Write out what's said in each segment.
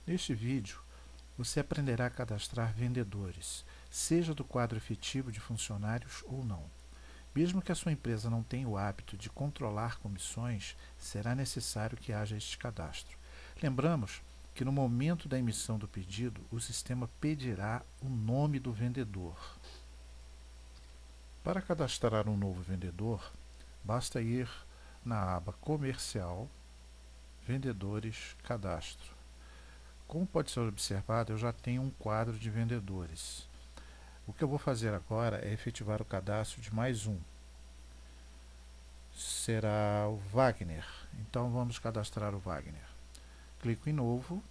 Neste vídeo, você aprenderá a cadastrar vendedores, seja do quadro efetivo de funcionários ou não. Mesmo que a sua empresa não tenha o hábito de controlar comissões, será necessário que haja este cadastro. Lembramos que no momento da emissão do pedido, o sistema pedirá o nome do vendedor. Para cadastrar um novo vendedor, basta ir na aba Comercial, Vendedores, Cadastro. Como pode ser observado, eu já tenho um quadro de vendedores. O que eu vou fazer agora é efetivar o cadastro de mais um. Será o Wagner. Então vamos cadastrar o Wagner. Clico em Novo.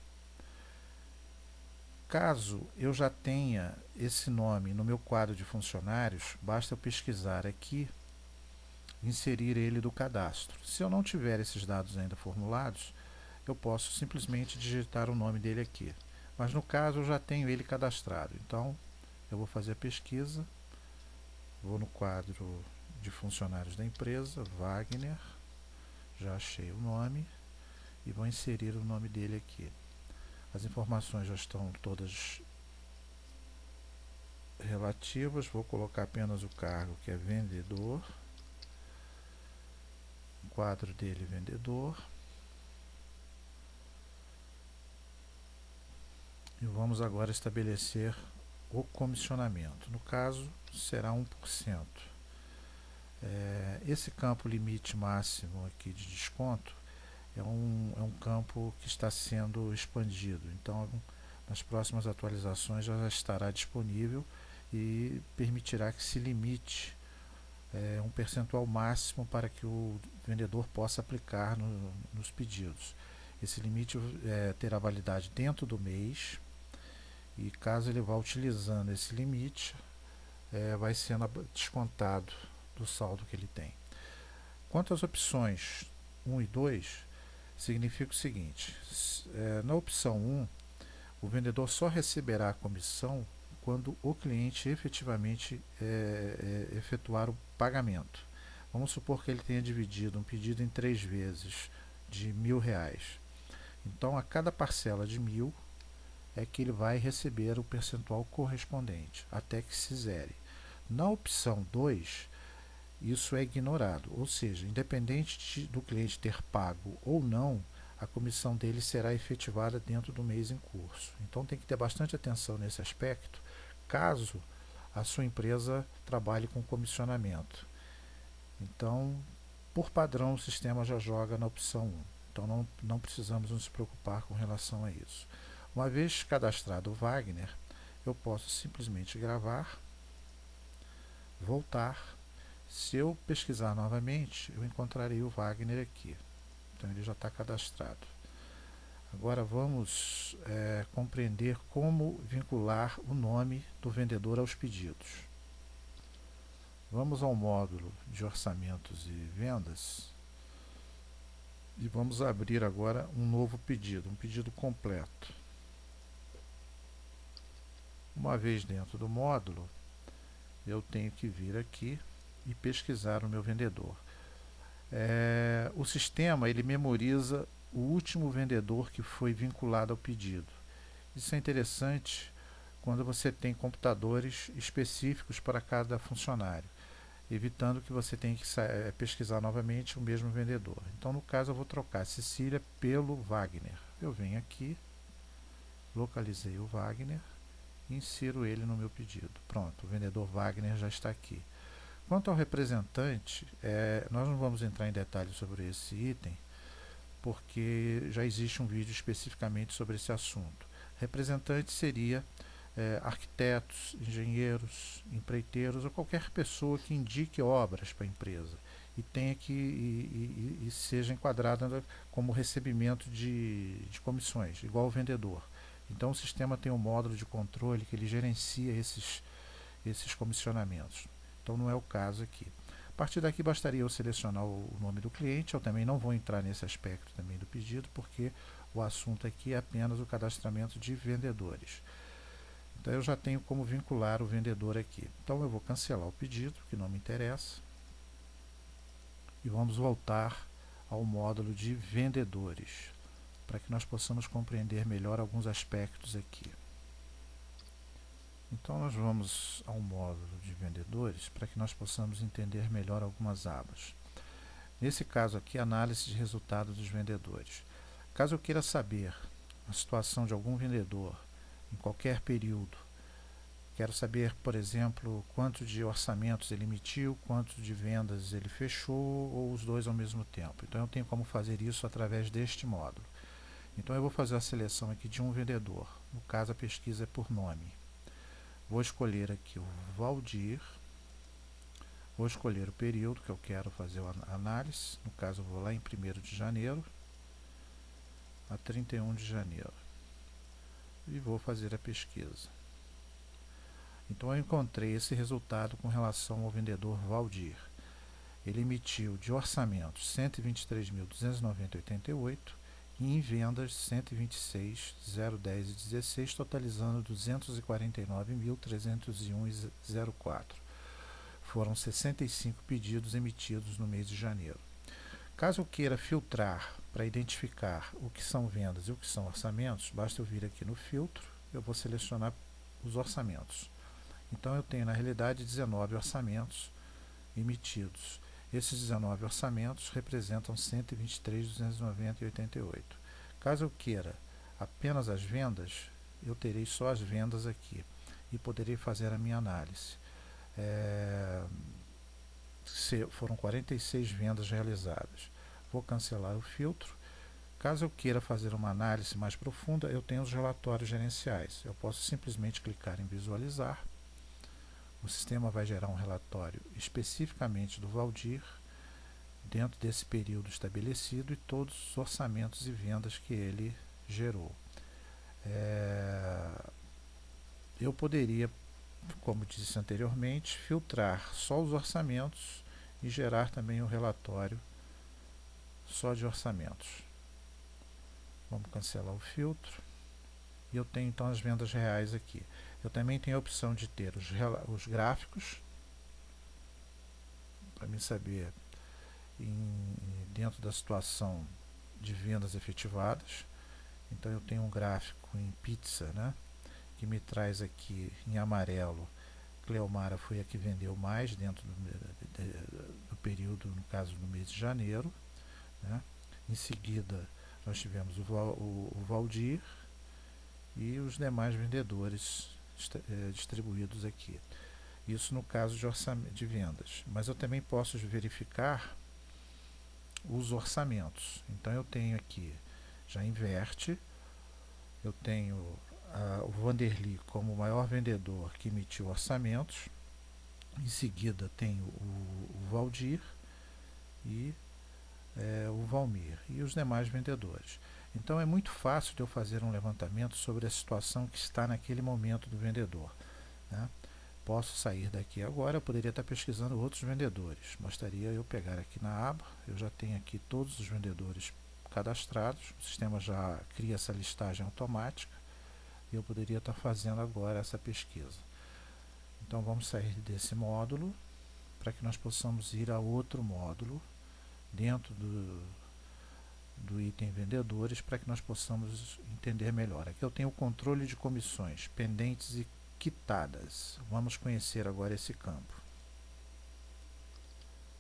Caso eu já tenha esse nome no meu quadro de funcionários, basta eu pesquisar aqui, inserir ele do cadastro. Se eu não tiver esses dados ainda formulados, eu posso simplesmente digitar o nome dele aqui. Mas no caso eu já tenho ele cadastrado. Então eu vou fazer a pesquisa, vou no quadro de funcionários da empresa, Wagner, já achei o nome e vou inserir o nome dele aqui. As informações já estão todas relativas, vou colocar apenas o cargo que é vendedor, o quadro dele vendedor, e vamos agora estabelecer o comissionamento. No caso, será 1%. Esse campo limite máximo aqui de desconto é um campo que está sendo expandido. Então, nas próximas atualizações já estará disponível e permitirá que se limite um percentual máximo para que o vendedor possa aplicar nos pedidos. Esse limite terá validade dentro do mês e caso ele vá utilizando esse limite, vai sendo descontado do saldo que ele tem. Quanto às opções 1 e 2, significa o seguinte: na opção 1, o vendedor só receberá a comissão quando o cliente efetivamente efetuar o pagamento. Vamos supor que ele tenha dividido um pedido em 3 vezes de R$1.000. Então, a cada parcela de 1.000 é que ele vai receber o percentual correspondente, até que se zere. Na opção 2, isso é ignorado, ou seja, independente do cliente ter pago ou não, a comissão dele será efetivada dentro do mês em curso. Então tem que ter bastante atenção nesse aspecto, caso a sua empresa trabalhe com comissionamento. Então, por padrão, o sistema já joga na opção 1. Então não precisamos nos preocupar com relação a isso. Uma vez cadastrado o Wagner, eu posso simplesmente gravar, voltar. Se eu pesquisar novamente, eu encontrarei o Wagner aqui. Então ele já está cadastrado. Agora vamos compreender como vincular o nome do vendedor aos pedidos. Vamos ao módulo de orçamentos e vendas e vamos abrir agora um novo pedido, um pedido completo. Uma vez dentro do módulo, eu tenho que vir aqui e pesquisar o meu vendedor. O sistema ele memoriza o último vendedor que foi vinculado ao pedido. Isso é interessante quando você tem computadores específicos para cada funcionário, evitando que você tenha que pesquisar novamente o mesmo vendedor. Então, no caso, eu vou trocar Cecília pelo Wagner. Eu venho aqui, localizei o Wagner, insiro ele no meu pedido. Pronto, o vendedor Wagner já está aqui. Quanto ao representante, nós não vamos entrar em detalhes sobre esse item, porque já existe um vídeo especificamente sobre esse assunto. Representante seria arquitetos, engenheiros, empreiteiros ou qualquer pessoa que indique obras para a empresa e tenha e seja enquadrada como recebimento de comissões, igual o vendedor. Então o sistema tem um módulo de controle que ele gerencia esses comissionamentos. Então não é o caso aqui. A partir daqui bastaria eu selecionar o nome do cliente. Eu também não vou entrar nesse aspecto também do pedido, porque o assunto aqui é apenas o cadastramento de vendedores. Então eu já tenho como vincular o vendedor aqui. Então eu vou cancelar o pedido, que não me interessa, e vamos voltar ao módulo de vendedores. para que nós possamos compreender melhor alguns aspectos aqui. Então nós vamos ao módulo de vendedores para que nós possamos entender melhor algumas abas. Nesse caso aqui, análise de resultados dos vendedores. Caso eu queira saber a situação de algum vendedor em qualquer período, quero saber, por exemplo, quanto de orçamentos ele emitiu, quanto de vendas ele fechou, ou os dois ao mesmo tempo. Então eu tenho como fazer isso através deste módulo. Então eu vou fazer a seleção aqui de um vendedor, no caso a pesquisa é por nome. Vou escolher aqui o Valdir, vou escolher o período que eu quero fazer a análise, no caso eu vou lá em 1º de janeiro a 31 de janeiro e vou fazer a pesquisa. Então eu encontrei esse resultado com relação ao vendedor Valdir. Ele emitiu de orçamento 123.290,88 e em vendas 126.010,16, totalizando 249.301,04. Foram 65 pedidos emitidos no mês de janeiro. Caso eu queira filtrar para identificar o que são vendas e o que são orçamentos, basta eu vir aqui no filtro, eu vou selecionar os orçamentos. Então eu tenho na realidade 19 orçamentos emitidos. Esses 19 orçamentos representam 123.290,88. Caso eu queira apenas as vendas, eu terei só as vendas aqui e poderei fazer a minha análise. Foram 46 vendas realizadas. Vou cancelar o filtro. Caso eu queira fazer uma análise mais profunda, eu tenho os relatórios gerenciais. Eu posso simplesmente clicar em visualizar. O sistema vai gerar um relatório especificamente do Valdir, dentro desse período estabelecido e todos os orçamentos e vendas que ele gerou. Eu poderia, como disse anteriormente, filtrar só os orçamentos e gerar também um relatório só de orçamentos. Vamos cancelar o filtro. E eu tenho então as vendas reais aqui. Eu também tenho a opção de ter os gráficos, para mim saber dentro da situação de vendas efetivadas. Então eu tenho um gráfico em pizza, né, que me traz aqui em amarelo, Cleomara foi a que vendeu mais dentro do período, no caso no mês de janeiro, né. Em seguida nós tivemos o Valdir e os demais vendedores distribuídos aqui. Isso no caso de orçamento de vendas. Mas eu também posso verificar os orçamentos. Então eu tenho aqui, já inverte, eu tenho o Vanderly como o maior vendedor que emitiu orçamentos. Em seguida tenho o Valdir e o Valmir e os demais vendedores. Então é muito fácil de eu fazer um levantamento sobre a situação que está naquele momento do vendedor, né? Posso sair daqui agora, eu poderia estar pesquisando outros vendedores. Bastaria eu pegar aqui na aba, eu já tenho aqui todos os vendedores cadastrados, o sistema já cria essa listagem automática e eu poderia estar fazendo agora essa pesquisa. Então vamos sair desse módulo para que nós possamos ir a outro módulo dentro do item vendedores, para que nós possamos entender melhor. Aqui eu tenho o controle de comissões pendentes e quitadas. Vamos conhecer agora esse campo.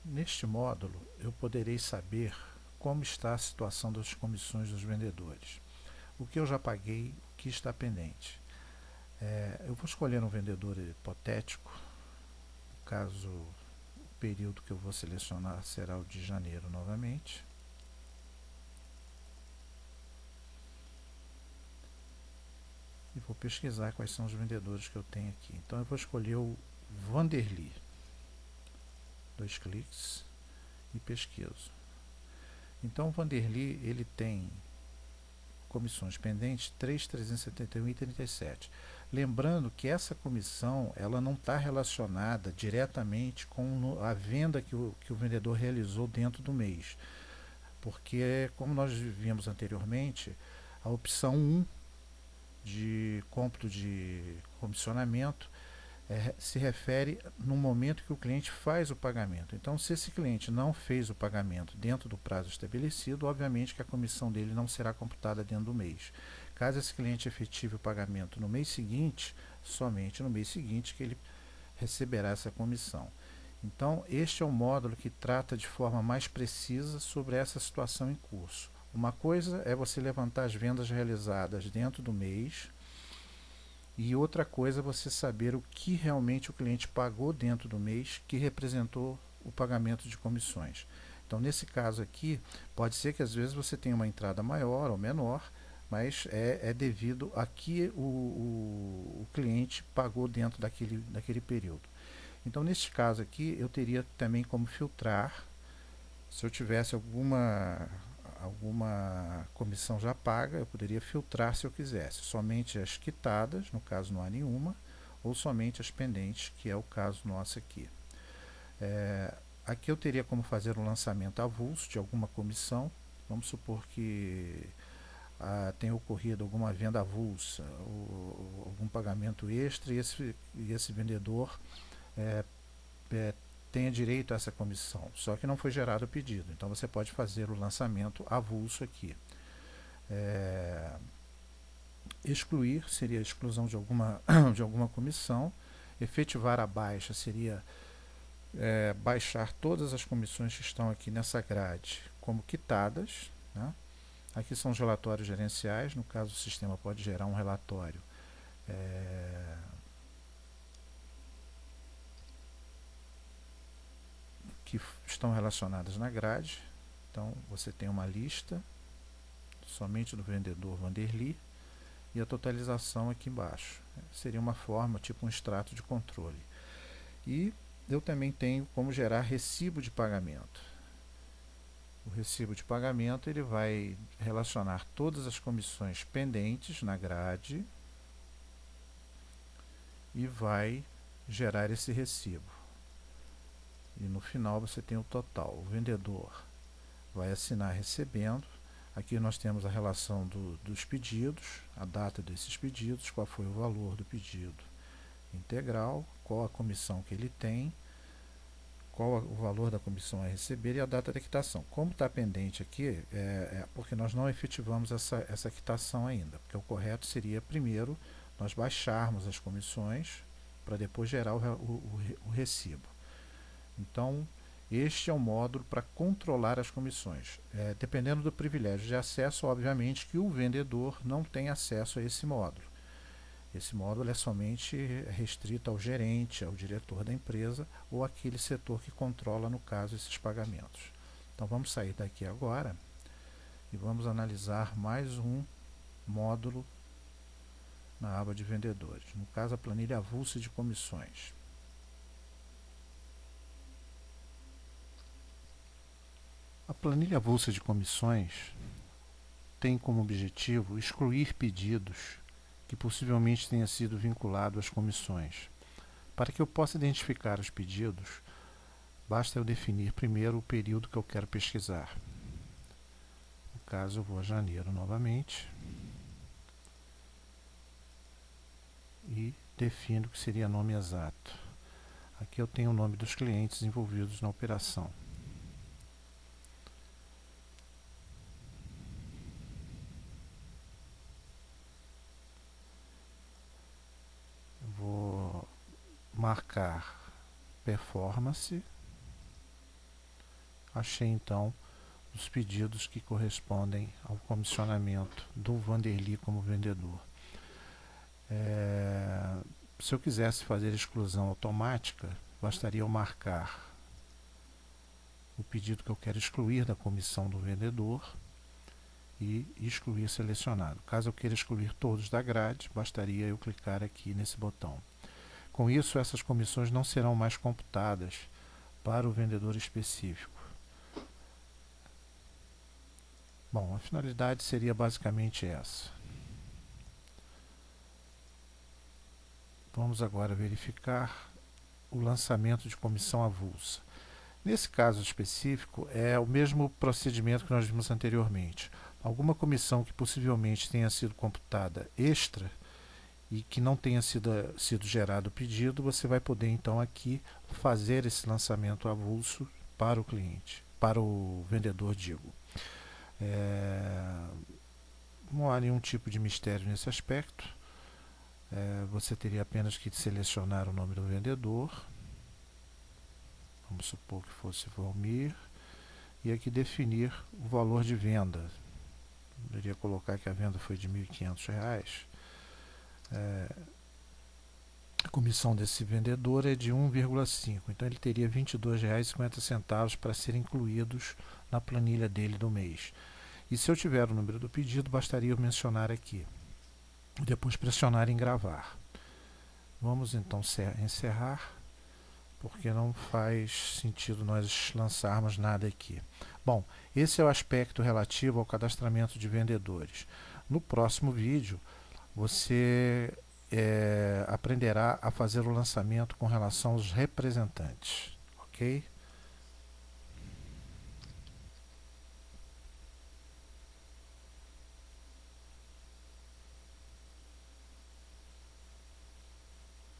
Neste módulo eu poderei saber como está a situação das comissões dos vendedores, o que eu já paguei, o que está pendente. Eu vou escolher um vendedor hipotético. No caso, o período que eu vou selecionar será o de janeiro novamente. E vou pesquisar quais são os vendedores que eu tenho aqui. Então eu vou escolher o Vanderly. 2 cliques e pesquiso. Então o Vanderly ele tem comissões pendentes 3.371,37. Lembrando que essa comissão ela não está relacionada diretamente com a venda que o vendedor realizou dentro do mês. Porque, como nós vimos anteriormente, a opção 1 de cômputo de comissionamento se refere no momento que o cliente faz o pagamento. Então, se esse cliente não fez o pagamento dentro do prazo estabelecido, obviamente que a comissão dele não será computada dentro do mês. Caso esse cliente efetive o pagamento no mês seguinte, somente no mês seguinte que ele receberá essa comissão. Então, este é o módulo que trata de forma mais precisa sobre essa situação em curso. Uma coisa é você levantar as vendas realizadas dentro do mês, e outra coisa é você saber o que realmente o cliente pagou dentro do mês que representou o pagamento de comissões. Então, nesse caso aqui, pode ser que às vezes você tenha uma entrada maior ou menor, mas é devido a que o cliente pagou dentro daquele período. Então, neste caso aqui, eu teria também como filtrar, se eu tivesse alguma comissão já paga, eu poderia filtrar se eu quisesse, somente as quitadas, no caso não há nenhuma, ou somente as pendentes, que é o caso nosso aqui. Aqui eu teria como fazer um lançamento avulso de alguma comissão. Vamos supor que tenha ocorrido alguma venda avulsa, ou algum pagamento extra, e esse vendedor tenha direito a essa comissão, só que não foi gerado o pedido. Então você pode fazer o lançamento avulso aqui. Excluir seria a exclusão de alguma comissão. Efetivar a baixa seria baixar todas as comissões que estão aqui nessa grade como quitadas, né? Aqui são os relatórios gerenciais. No caso, o sistema pode gerar um relatório que estão relacionadas na grade. Então você tem uma lista somente do vendedor Vanderly e a totalização aqui embaixo. Seria uma forma, tipo um extrato de controle. E eu também tenho como gerar recibo de pagamento. O recibo de pagamento ele vai relacionar todas as comissões pendentes na grade e vai gerar esse recibo. E no final você tem o total. O vendedor vai assinar recebendo. Aqui nós temos a relação dos pedidos, a data desses pedidos, qual foi o valor do pedido integral, qual a comissão que ele tem, qual o valor da comissão a receber e a data da quitação. Como está pendente aqui, porque nós não efetivamos essa quitação ainda, porque o correto seria primeiro nós baixarmos as comissões para depois gerar o recibo. Então, este é o módulo para controlar as comissões. Dependendo do privilégio de acesso, obviamente que o vendedor não tem acesso a esse módulo. Esse módulo é somente restrito ao gerente, ao diretor da empresa ou aquele setor que controla, no caso, esses pagamentos. Então vamos sair daqui agora e vamos analisar mais um módulo na aba de vendedores. No caso, a planilha avulsa de comissões. A planilha avulsa de comissões tem como objetivo excluir pedidos que possivelmente tenha sido vinculado às comissões. Para que eu possa identificar os pedidos, basta eu definir primeiro o período que eu quero pesquisar. No caso, eu vou a janeiro novamente e defino que seria nome exato. Aqui eu tenho o nome dos clientes envolvidos na operação. Vou marcar performance. Achei então os pedidos que correspondem ao comissionamento do Vanderly como vendedor. Se eu quisesse fazer exclusão automática, bastaria eu marcar o pedido que eu quero excluir da comissão do vendedor e excluir selecionado. Caso eu queira excluir todos da grade, bastaria eu clicar aqui nesse botão. Com isso, essas comissões não serão mais computadas para o vendedor específico. Bom, a finalidade seria basicamente essa. Vamos agora verificar o lançamento de comissão avulsa. Nesse caso específico, é o mesmo procedimento que nós vimos anteriormente. Alguma comissão que possivelmente tenha sido computada extra e que não tenha sido gerado o pedido, você vai poder então aqui fazer esse lançamento avulso para o cliente, para o vendedor, digo. Não há nenhum tipo de mistério nesse aspecto. Você teria apenas que selecionar o nome do vendedor, vamos supor que fosse Valmir, e aqui definir o valor de venda. Poderia colocar que a venda foi de R$ 1.500. A comissão desse vendedor é de 1,5, então ele teria R$ 22,50 para ser incluídos na planilha dele do mês. E se eu tiver o número do pedido, bastaria eu mencionar aqui. Depois pressionar em gravar. Vamos então encerrar, porque não faz sentido nós lançarmos nada aqui. Bom, esse é o aspecto relativo ao cadastramento de vendedores. No próximo vídeo, você aprenderá a fazer o lançamento com relação aos representantes, ok?